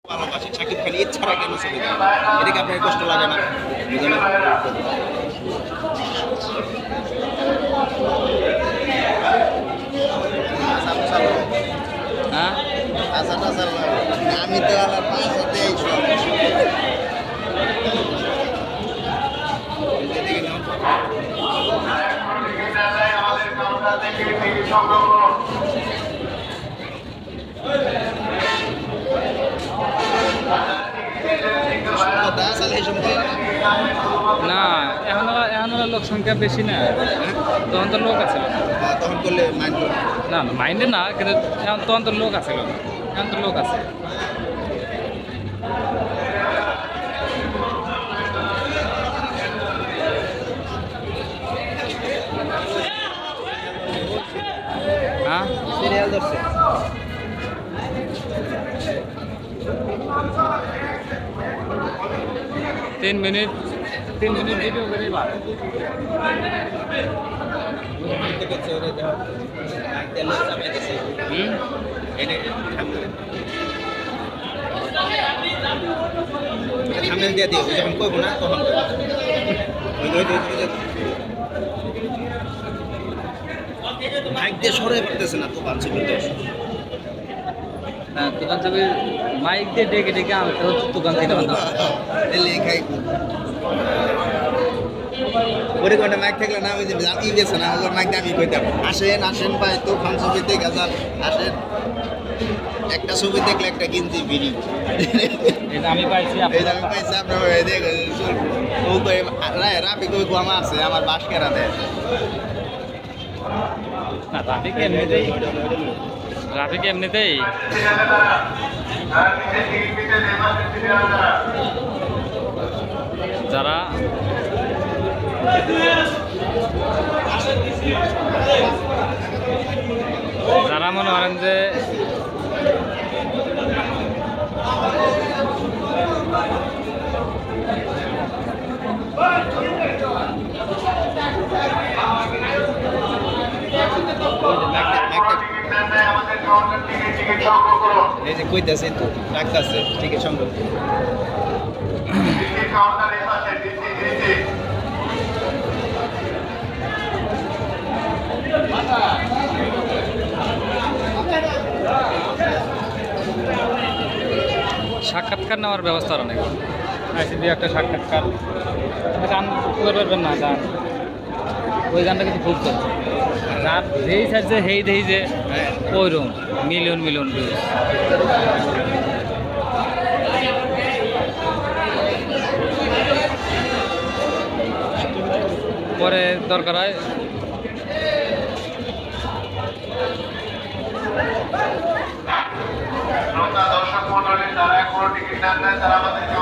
ভালোবাসি শাকিব খান এছাড়া কেন ছবি দেয় এটা কি আপনার কষ্ট লাগে না? হ্যাঁ আমি তো আমার পাশাতে না, এখন লোক সংখ্যা বেশি না, তখন তো লোক আছে তখন করলে না মাইন্ডে না, কিন্তু এখন তখন তো লোক আছে, এখন তো লোক আছে। হ্যাঁ সিরিয়াল ধরছে 3 মিনিট ভিডিও করে সামনে দিয়ে দিও যখন করবো না তখন মাইক দিয়ে সরে পড়তেছে না তো বাচ্চা দোকান ছবি মাইক দিয়ে ডেকে ডেকে আনতে হচ্ছে দোকান থেকে লেখাই ওরে কোনটা মাইক থাকলে না ওই যে জানি গেছে না ওর মাইক আমি কইতাম আসেন ভাই তো খান ছবি দেখে যান আসেন একটা ছবি দেখলে একটা কিনছি বিড়ি এটা আমি পাইছি আপনার ও কই রাফি কই আমার আছে আমার বাস কেরা দেয় না রাফিকে এমনিতেই যারা মনে করেন যে এই যে কইতাছে তো ডাকতাছে টিকিট সংগ্রহ সাক্ষাৎকার নেওয়ার ব্যবস্থা অনেক আইসি দিয়ে একটা সাক্ষাৎকার গান করতে পারবেন না, গান ওই গানটা কিন্তু খুব চলছে, রাত যেই ছাড়ছে হেই দেই যে ওইরকম মিলিয়ন ভিউজ। পরে দরকার হয় দর্শক মন্ডলী যারা এখনো টিকিট নেন তারা আমাদেরকে